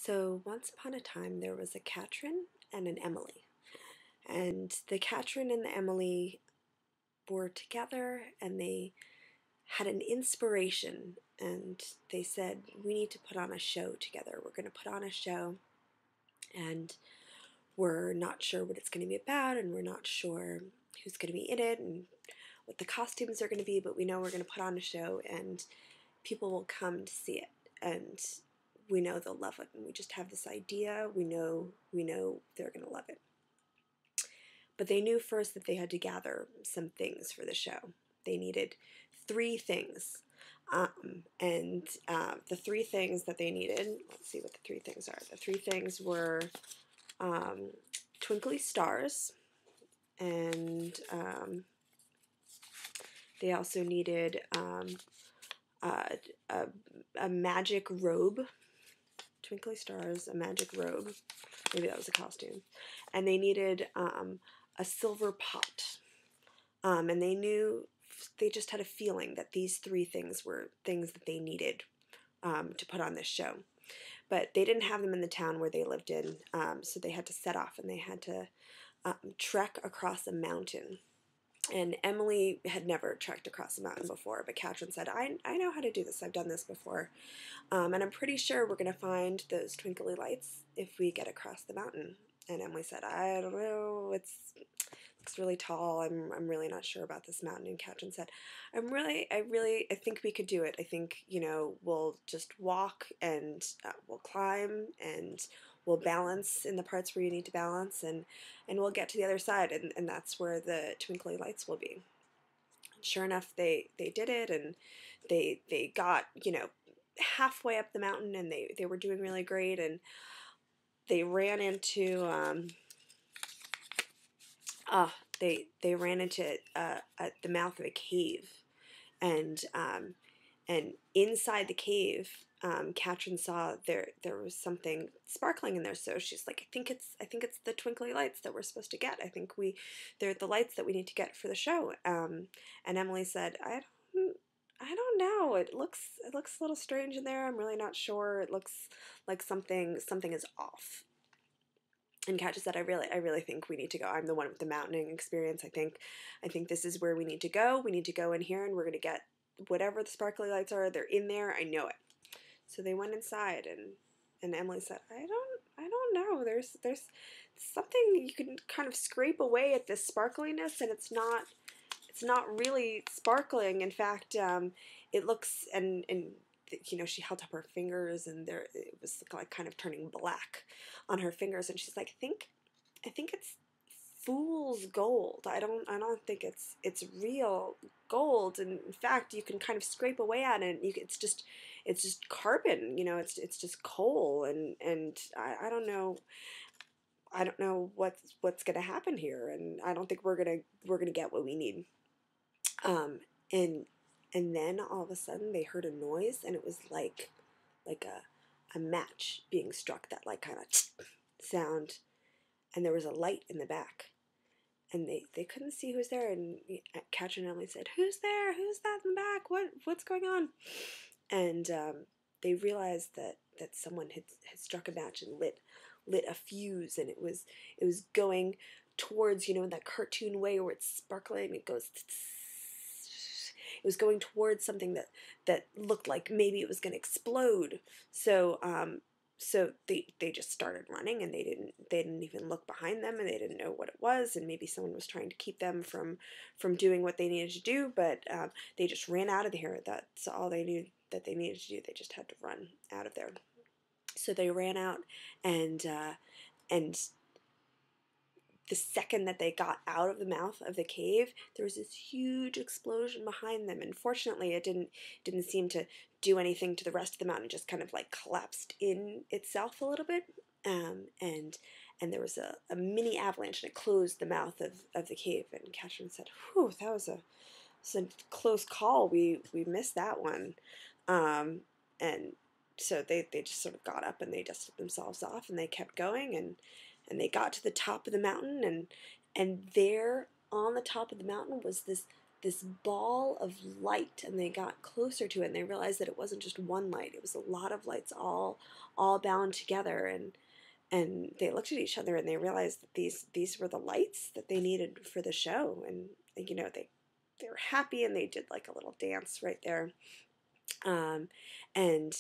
So once upon a time there was a Katrin and an Emily. And the Katrin and the Emily were together and they had an inspiration and they said, we need to put on a show together. We're going to put on a show and we're not sure what it's going to be about and we're not sure who's going to be in it and what the costumes are going to be, but we know we're going to put on a show and people will come to see it and we know they'll love it, and we just have this idea. We know they're going to love it. But they knew first that they had to gather some things for the show. They needed 3 things. The 3 things that they needed, let's see what the 3 things are. The 3 things were twinkly stars, and they also needed a magic robe. Twinkly stars, a magic robe. Maybe that was a costume. And they needed a silver pot. And they just had a feeling that these 3 things were things that they needed to put on this show. But they didn't have them in the town where they lived in, so they had to set off and they had to trek across a mountain. And Emily had never trekked across a mountain before, but Katrin said, I know how to do this. I've done this before. And I'm pretty sure we're going to find those twinkly lights if we get across the mountain. And Emily said, I don't know, it's really tall. I'm really not sure about this mountain. And Katrin said, I think we could do it. I think, we'll just walk and we'll climb and we'll balance in the parts where you need to balance and we'll get to the other side and that's where the twinkly lights will be. And sure enough, they did it and they got, halfway up the mountain and they were doing really great and they ran into they ran into the mouth of a cave, and inside the cave, Katrin saw there was something sparkling in there. So she's like, I think it's the twinkly lights that we're supposed to get. I think they're the lights that we need to get for the show. And Emily said, I don't know. It looks a little strange in there. I'm really not sure. It looks like something is off. And Kat just said, I really think we need to go. I'm the one with the mountaineering experience. I think this is where we need to go. We need to go in here and we're going to get whatever the sparkly lights are. They're in there. I know it. So they went inside and Emily said, I don't know. There's something you can kind of scrape away at this sparkliness and it's not really sparkling. In fact, it looks and she held up her fingers and it was like kind of turning black on her fingers and she's like, I think it's fool's gold. I don't think it's real gold. And in fact, you can kind of scrape away at it. And it's just carbon. It's just coal. And I don't know. I don't know what's gonna happen here. And I don't think we're gonna get what we need. And then all of a sudden they heard a noise and it was like a match being struck, that like kind of sound, and there was a light in the back and they couldn't see who was there, and Katrin and Emily said, who's there? Who's that in the back? What's going on? And they realized that someone had struck a match and lit a fuse, and it was going towards, that cartoon way where it's sparkling, it goes it was going towards something that looked like maybe it was going to explode. So they just started running, and they didn't even look behind them, and they didn't know what it was, and maybe someone was trying to keep them from doing what they needed to do, but they just ran out of here. That's all they knew that they needed to do. They just had to run out of there. So they ran out, and the second that they got out of the mouth of the cave, there was this huge explosion behind them. And fortunately, it didn't seem to do anything to the rest of the mountain. It just kind of like collapsed in itself a little bit. And there was a mini avalanche, and it closed the mouth of the cave. And Katrin said, whew, that was a close call. We missed that one. And so they just sort of got up and they dusted themselves off and they kept going, and they got to the top of the mountain, and there on the top of the mountain was this this ball of light, and they got closer to it, and they realized that it wasn't just one light, it was a lot of lights all bound together. And they looked at each other, and they realized that these were the lights that they needed for the show. And they were happy, and they did like a little dance right there. um, and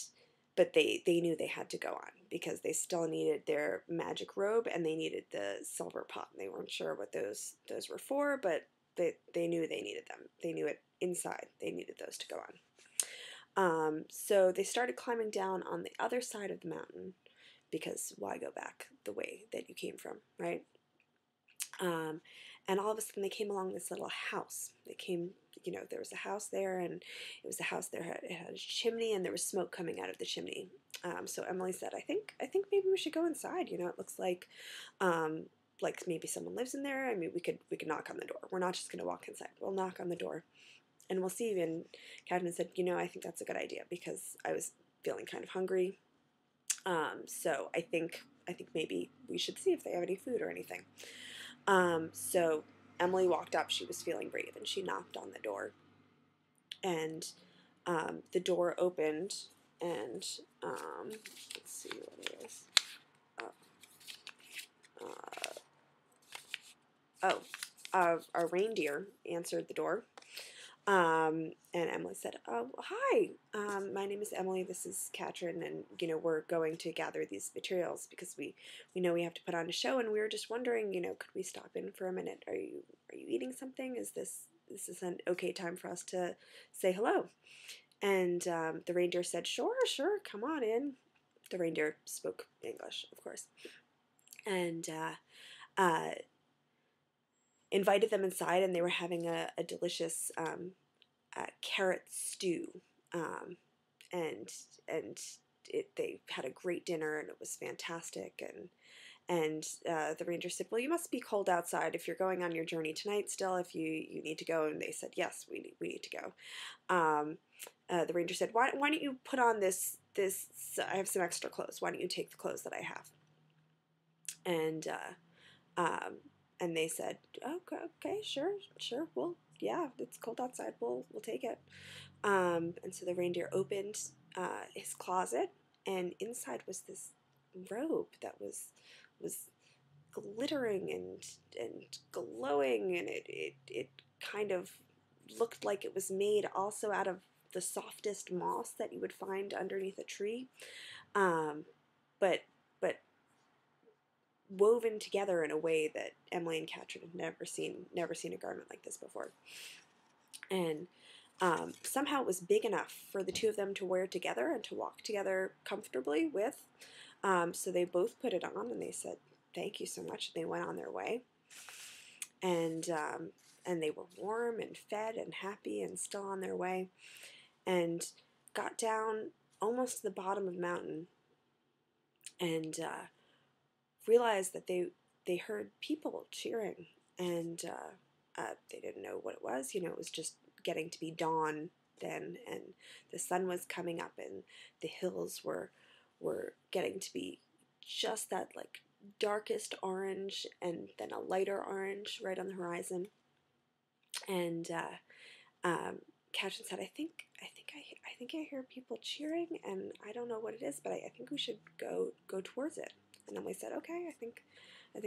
but they knew they had to go on, because they still needed their magic robe, and they needed the silver pot. They weren't sure what those were for, but they knew they needed them. They knew it inside. They needed those to go on. So they started climbing down on the other side of the mountain, because why go back the way that you came from, right? Um, and all of a sudden they came along this little house. They came, there was a house there, and it was a house there. It had a chimney, and there was smoke coming out of the chimney. So Emily said, I think maybe we should go inside. It looks like maybe someone lives in there. I mean, we could knock on the door. We're not just going to walk inside. We'll knock on the door, and we'll see. And Catherine said, I think that's a good idea, because I was feeling kind of hungry. So I think maybe we should see if they have any food or anything. So Emily walked up. She was feeling brave, and she knocked on the door, and the door opened, and let's see what it is. A reindeer answered the door. And Emily said, "Oh, hi. My name is Emily. This is Katrin, and we're going to gather these materials, because we know we have to put on a show, and we were just wondering, could we stop in for a minute? Are you eating something? Is this an okay time for us to say hello?" And the reindeer said, "Sure, come on in." The reindeer spoke English, of course, and invited them inside, and they were having a delicious carrot stew, and they had a great dinner, and it was fantastic. And the ranger said, "Well, you must be cold outside if you're going on your journey tonight still, if you need to go." And they said, "Yes, we need to go." The ranger said, why don't you put on this, I have some extra clothes. Why don't you take the clothes that I have?" And and they said, "Okay, sure. Well, yeah, it's cold outside. We'll take it." And so the reindeer opened his closet, and inside was this robe that was glittering and glowing, and it kind of looked like it was made also out of the softest moss that you would find underneath a tree, but woven together in a way that Emily and Katrin had never seen a garment like this before. And somehow it was big enough for the two of them to wear together and to walk together comfortably with. So they both put it on, and they said, "Thank you so much." They went on their way, and they were warm and fed and happy and still on their way, and got down almost to the bottom of the mountain, and realized that they heard people cheering, and they didn't know what it was. It was just getting to be dawn then, and the sun was coming up, and the hills were getting to be just that like darkest orange, and then a lighter orange right on the horizon. And Katrin said, I think I hear people cheering, and I don't know what it is, but I think we should go towards it." And Emily said, "Okay, I think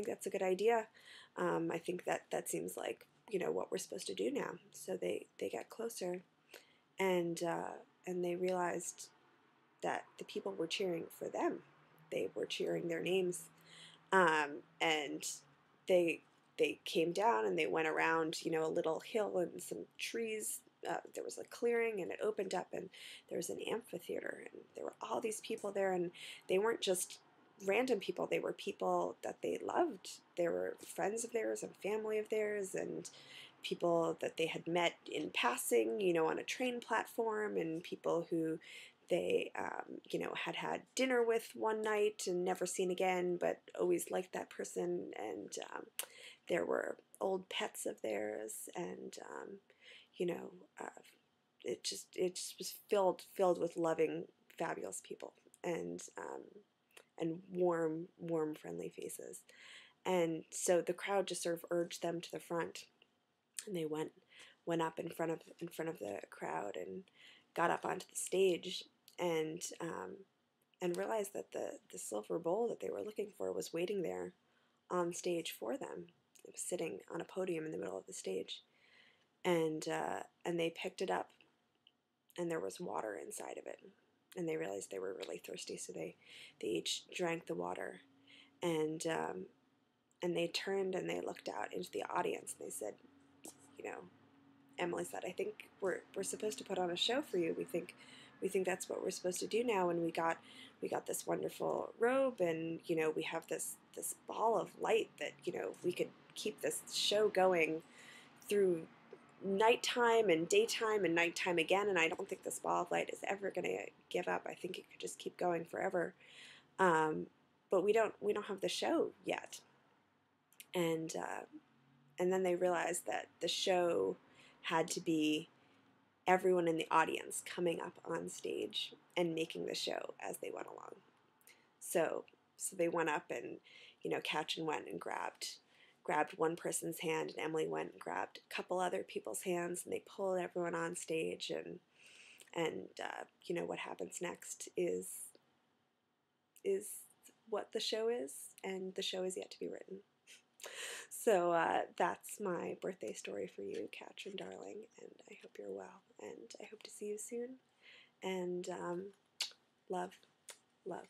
that's a good idea. I think that seems like what we're supposed to do now." So they got closer, and they realized that the people were cheering for them. They were cheering their names, and they came down, and they went around a little hill and some trees. There was a clearing, and it opened up, and there was an amphitheater, and there were all these people there, and they weren't just random people. They were people that they loved. They were friends of theirs and family of theirs, and people that they had met in passing, on a train platform, and people who they, had dinner with one night and never seen again, but always liked that person. And there were old pets of theirs, and you know, uh, it just was filled with loving, fabulous people, and warm, friendly faces. And so the crowd just sort of urged them to the front, and they went went up in front of the crowd and got up onto the stage and realized that the silver bowl that they were looking for was waiting there on stage for them. It was sitting on a podium in the middle of the stage, and they picked it up, and there was water inside of it, and they realized they were really thirsty, so they each drank the water, and and they turned and they looked out into the audience and they said, you know, Emily said, I think we're supposed to put on a show for you. We think that's what we're supposed to do now, and we got this wonderful robe, and we have this ball of light that we could keep this show going through nighttime and daytime and nighttime again, and I don't think this ball of light is ever going to give up. I think it could just keep going forever. But we don't have the show yet, and then they realized that the show had to be everyone in the audience coming up on stage and making the show as they went along. So they went up, and Katrin went and grabbed one person's hand, and Emily went and grabbed a couple other people's hands, and they pulled everyone on stage, and what happens next is what the show is, and the show is yet to be written. So that's my birthday story for you, Katrin, darling, and I hope you're well, and I hope to see you soon, and love, love.